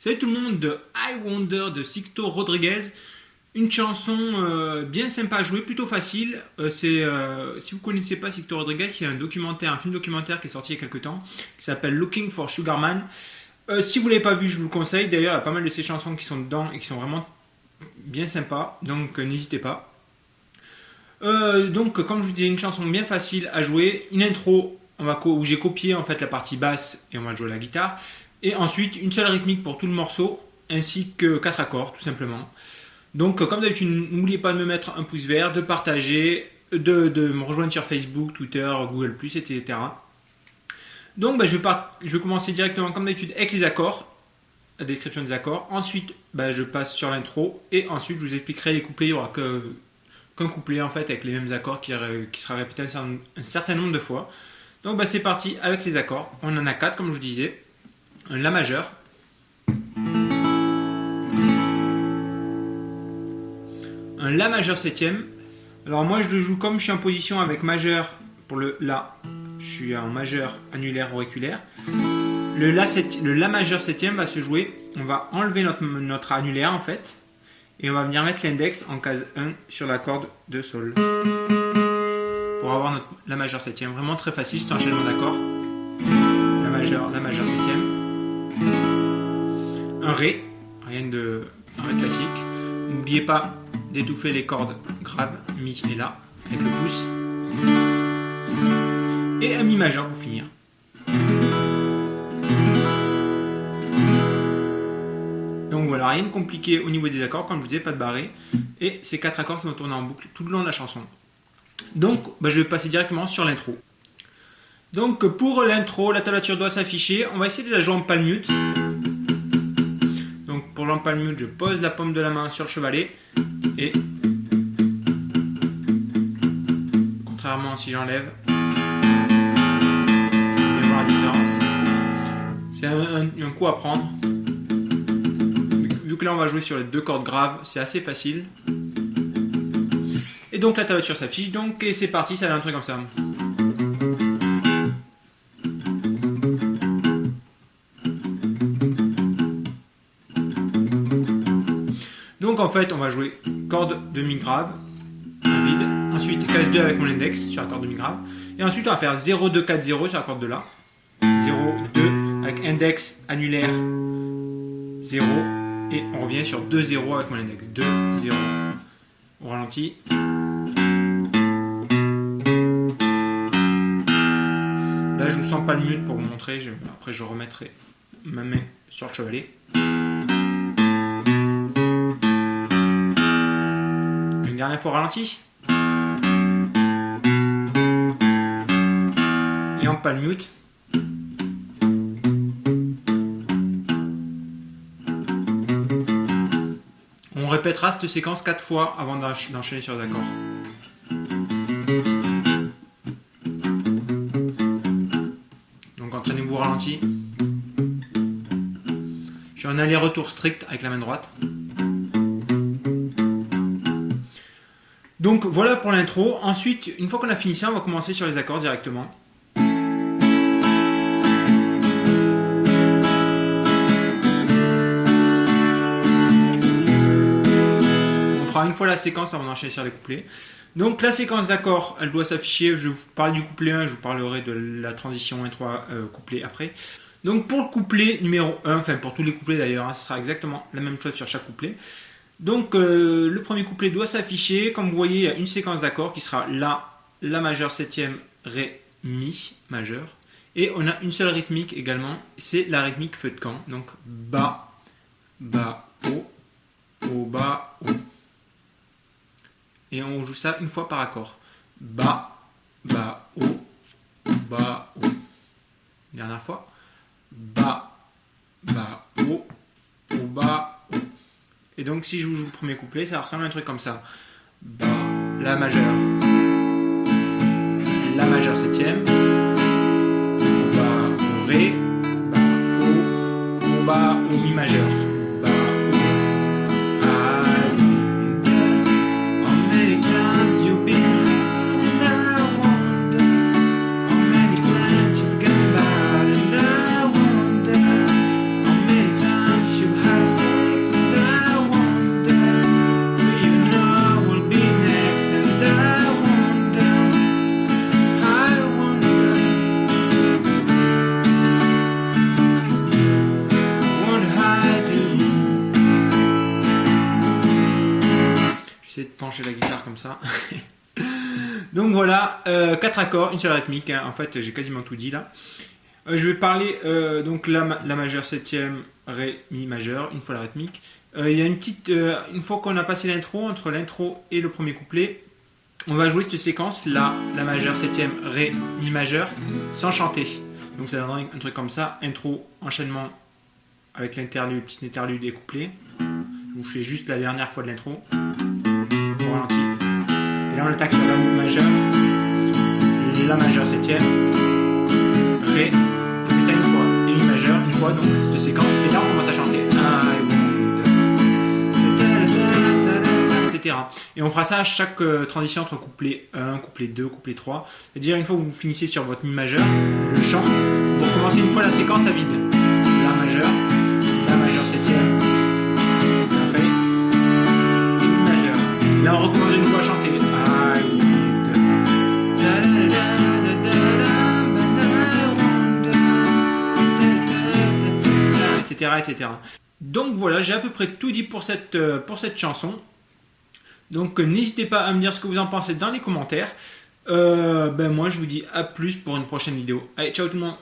Salut tout le monde, de I Wonder de Sixto Rodriguez. Une chanson bien sympa à jouer, plutôt facile. Si vous ne connaissez pas Sixto Rodriguez, il y a un film documentaire qui est sorti il y a quelques temps qui s'appelle Looking for Sugar Man. Si vous ne l'avez pas vu, je vous le conseille. D'ailleurs, il y a pas mal de ces chansons qui sont dedans et qui sont vraiment bien sympas. Donc n'hésitez pas. Donc comme je vous disais, une chanson bien facile à jouer. Une intro où j'ai copié en fait la partie basse et on va jouer la guitare. Et ensuite une seule rythmique pour tout le morceau ainsi que 4 accords tout simplement. Donc comme d'habitude, n'oubliez pas de me mettre un pouce vert, de partager, de me rejoindre sur Facebook, Twitter, Google+, etc. Donc je vais commencer directement comme d'habitude avec les accords, la description des accords. Ensuite je passe sur l'intro et ensuite je vous expliquerai les couplets. Il n'y aura qu'un couplet en fait avec les mêmes accords qui sera répété un certain nombre de fois. Donc c'est parti avec les accords. On en a 4 comme je vous disais. Un La majeur, un La majeur septième. Alors moi je le joue comme je suis en position avec majeur pour le La. Je suis en majeur annulaire auriculaire. Le La majeur septième va se jouer. On va enlever notre annulaire en fait. Et on va venir mettre l'index en case 1 sur la corde de Sol. Pour avoir notre La majeur septième. Vraiment très facile, c'est un enchaînement d'accords. La majeur septième. Un Ré, un Ré classique. N'oubliez pas d'étouffer les cordes graves, Mi et La, avec le pouce. Et un Mi majeur pour finir. Donc voilà, rien de compliqué au niveau des accords, comme je vous disais, pas de barré. Et ces 4 accords qui vont tourner en boucle tout le long de la chanson. Donc je vais passer directement sur l'intro. Donc pour l'intro, la tablature doit s'afficher. On va essayer de la jouer en palm mute. Donc pour jouer en palm mute, je pose la paume de la main sur le chevalet. Et contrairement si j'enlève, vous allez voir la différence. C'est un coup à prendre. Vu que là on va jouer sur les 2 cordes graves, c'est assez facile. Et donc la tablature s'affiche. Et c'est parti, ça va un truc comme ça. Donc en fait on va jouer corde de Mi grave, vide, ensuite case 2 avec mon index sur la corde de Mi grave, et ensuite on va faire 0, 2, 4, 0 sur la corde de La, 0, 2 avec index annulaire 0, et on revient sur 2, 0 avec mon index, 2, 0, au ralenti. Là je vous sens pas le mute pour vous montrer, après je remettrai ma main sur le chevalet. Une dernière fois au ralenti. Et en palm mute. On répétera cette séquence 4 fois avant d'enchaîner sur les accords. Donc entraînez-vous au ralenti. Je suis en aller-retour strict avec la main droite. Donc voilà pour l'intro. Ensuite, une fois qu'on a fini ça, on va commencer sur les accords directement. On fera une fois la séquence avant d'enchaîner sur les couplets. Donc la séquence d'accords, elle doit s'afficher. Je vais vous parler du couplet 1, je vous parlerai de la transition intro couplet après. Donc pour le couplet numéro 1, enfin pour tous les couplets d'ailleurs, ce sera exactement la même chose sur chaque couplet. Donc le premier couplet doit s'afficher. Comme vous voyez, il y a une séquence d'accords qui sera La majeur septième, Ré, Mi majeur. Et on a une seule rythmique également, c'est la rythmique feu de camp. Donc Ba, Ba, O, Ba, O. Et on joue ça une fois par accord. Ba, Ba, O, Ba, O. Dernière fois. Ba, Ba, O, Ba, O. Et donc si je vous joue le premier couplet, ça ressemble à un truc comme ça. Ba, La majeur septième, Ba, O, Ré, Ba, O, Ba, O, Mi majeur, Ba, O. I wonder how many times you've been hurt, and I wonder how many plans you've gone by, and I wonder how many times you've Donc voilà, 4 accords, une seule rythmique. Hein. En fait, j'ai quasiment tout dit là. Je vais parler donc la majeure septième, ré, mi majeur, une fois la rythmique. Il y a une petite, une fois qu'on a passé l'intro, entre l'intro et le premier couplet, on va jouer cette séquence la majeure septième, ré, mi majeur, sans chanter. Donc ça donnera un truc comme ça, intro, enchaînement avec l'interlude, petit interlude et couplet. Je vous fais juste la dernière fois de l'intro, au ralenti. Et là on attaque sur la mi majeure, la majeure septième, ré, on fait ça une fois, et mi majeur, une fois, donc cette séquence, et là on commence à chanter. Etc. Et on fera ça à chaque transition entre couplet 1, couplet 2, couplet 3. C'est-à-dire une fois que vous finissez sur votre mi majeur, le chant, vous recommencez une fois la séquence à vide. La majeure septième, ré, et mi majeur. Là on recommence une fois à chanter. Etc. etc. Donc voilà, j'ai à peu près tout dit pour cette chanson. Donc n'hésitez pas à me dire ce que vous en pensez dans les commentaires. Moi je vous dis à plus pour une prochaine vidéo. Allez, ciao tout le monde.